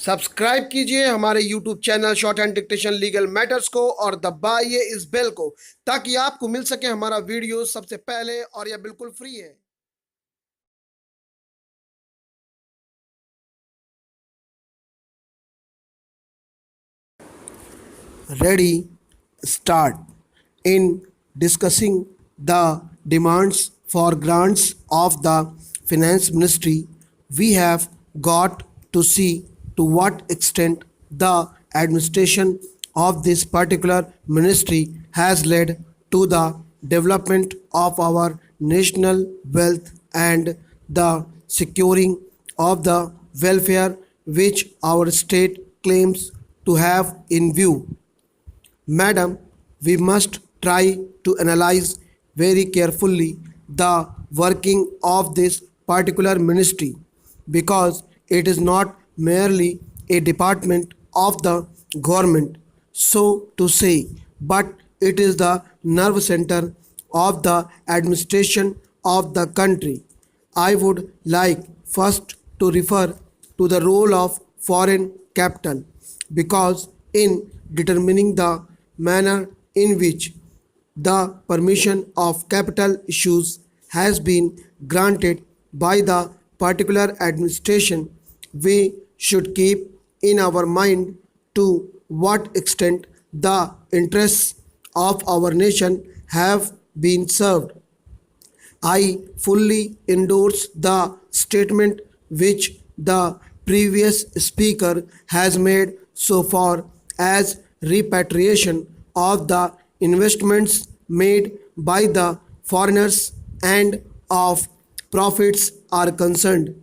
Subscribe कीजिए हमारे YouTube channel short hand dictation legal matters को और दबाइए इस बेल को ताकि आपको मिल सके हमारा वीडियो सबसे पहले और यह बिल्कुल फ्री है। Ready, start. In discussing the demands for grants of the Finance Ministry, we have got to see to what extent the administration of this particular ministry has led to the development of our national wealth and the securing of the welfare which our state claims to have in view. Madam, we must try to analyze very carefully the working of this particular ministry because it is not merely a department of the government, so to say, but it is the nerve center of the administration of the country. I would like first to refer to the role of foreign capital because in determining the manner in which the permission of capital issues has been granted by the particular administration, we should keep in our mind to what extent the interests of our nation have been served. I fully endorse the statement which the previous speaker has made so far as repatriation of the investments made by the foreigners and of profits are concerned.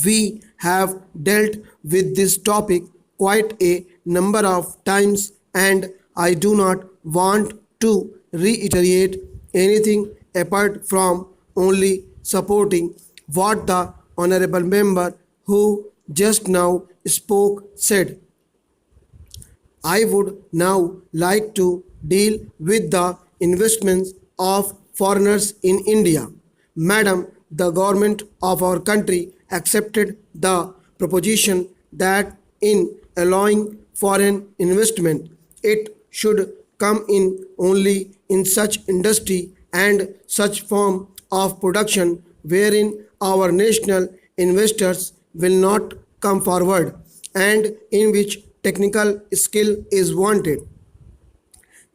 We have dealt with this topic quite a number of times, and I do not want to reiterate anything apart from only supporting what the honorable member who just now spoke said. I would now like to deal with the investments of foreigners in India. Madam, the government of our country accepted the proposition that in allowing foreign investment, it should come in only in such industry and such form of production wherein our national investors will not come forward and in which technical skill is wanted.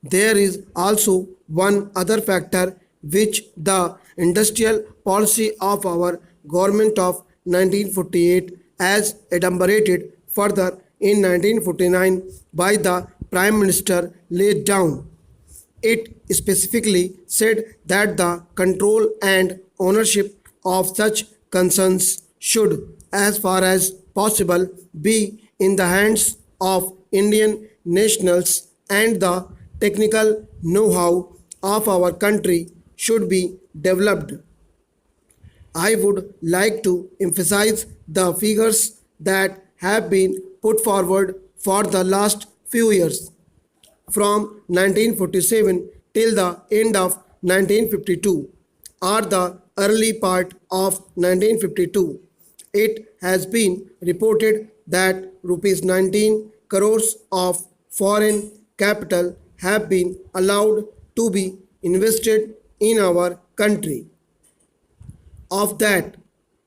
There is also one other factor which the industrial policy of our government of 1948 as adumbrated further in 1949 by the Prime Minister laid down. It specifically said that the control and ownership of such concerns should, as far as possible, be in the hands of Indian nationals and the technical know-how of our country should be developed. I would like to emphasize the figures that have been put forward for the last few years from 1947 till the end of 1952 or the early part of 1952. It has been reported that rupees 19 crores of foreign capital have been allowed to be invested in our country. Of that,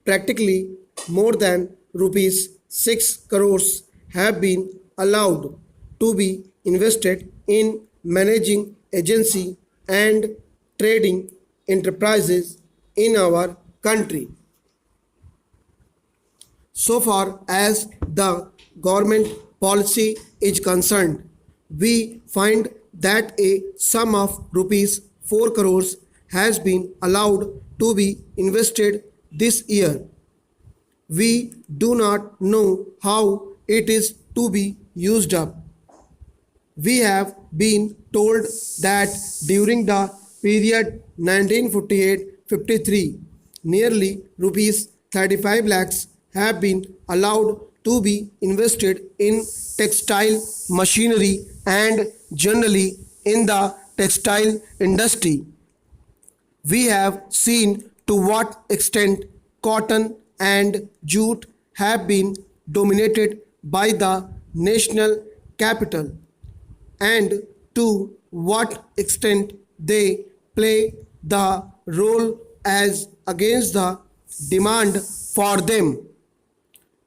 practically more than rupees 6 crores have been allowed to be invested in managing agency and trading enterprises in our country. So far as the government policy is concerned, we find that a sum of rupees 4 crores has been allowed to be invested this year. We do not know how it is to be used up. We have been told that during the period 1948-53, nearly rupees 35 lakhs have been allowed to be invested in textile machinery and generally in the textile industry. We have seen to what extent cotton and jute have been dominated by the national capital, and to what extent they play the role as against the demand for them.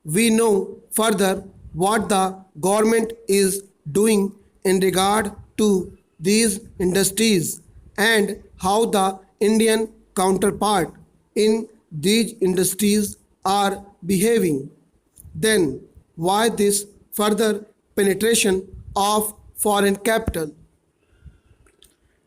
We know further what the government is doing in regard to these industries and how the Indian counterpart in these industries are behaving. Then, why this further penetration of foreign capital?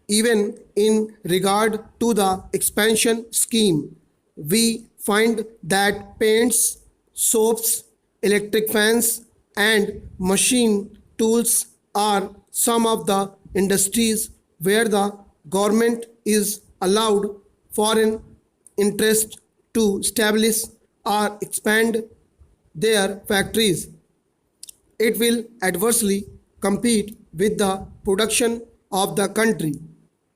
Even in regard to the expansion scheme, we find that paints, soaps, electric fans, and machine tools are some of the industries where the government is allowed foreign interest to establish or expand their factories. It will adversely compete with the production of the country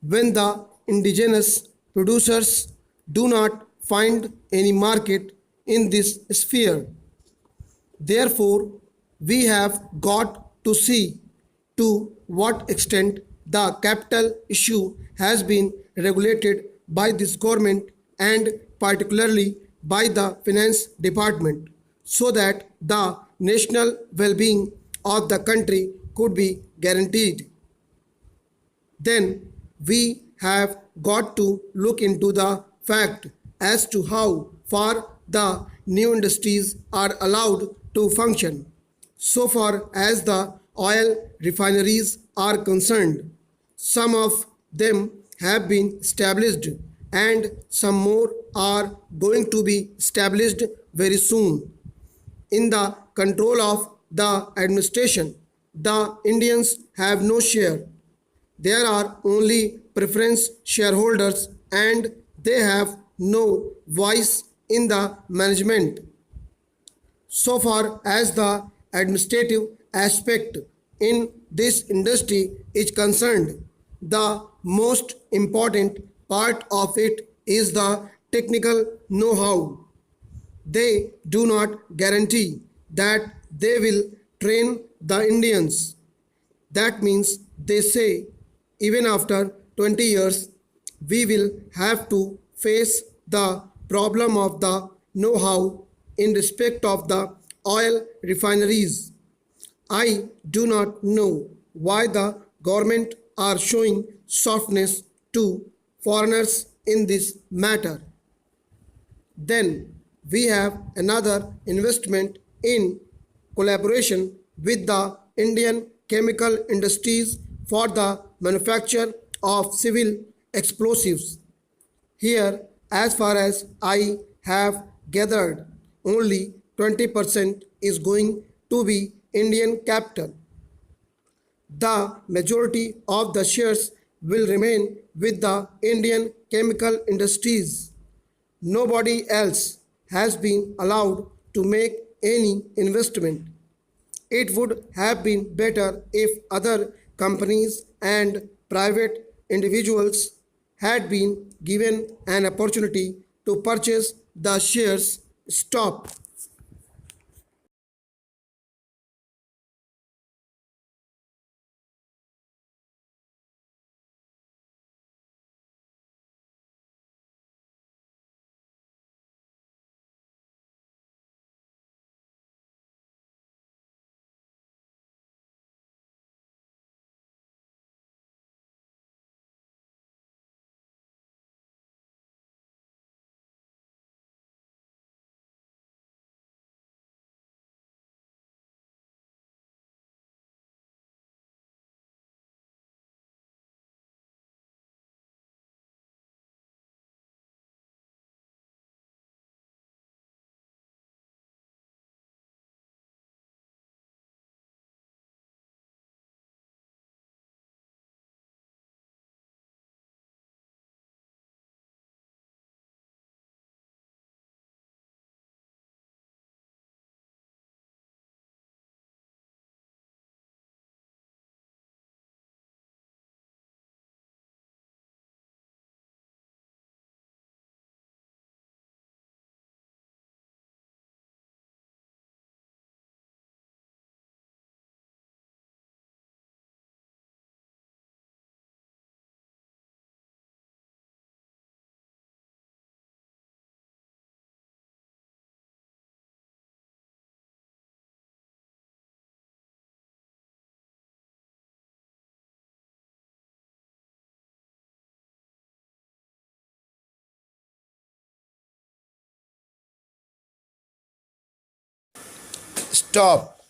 when the indigenous producers do not find any market in this sphere. Therefore, we have got to see to what extent the capital issue has been regulated by this government and particularly by the finance department so that the national well-being of the country could be guaranteed. Then we have got to look into the fact as to how far the new industries are allowed to function. So far as the oil refineries are concerned, some of them have been established and some more are going to be established very soon. In the control of the administration, the Indians have no share. There are only preference shareholders and they have no voice in the management. So far as the administrative aspect in this industry is concerned, the most important part of it is the technical know how. They do not guarantee that they will train the Indians. That means they say even after 20 years, we will have to face the problem of the know how in respect of the oil refineries. I do not know why the government are showing softness to foreigners in this matter. Then we have another investment in collaboration with the Indian chemical industries for the manufacture of civil explosives. Here, as far as I have gathered, only 20% is going to be Indian capital. The majority of the shares will remain with the Indian chemical industries. Nobody else has been allowed to make any investment. It would have been better if other companies and private individuals had been given an opportunity to purchase the shares. Stop. Stop.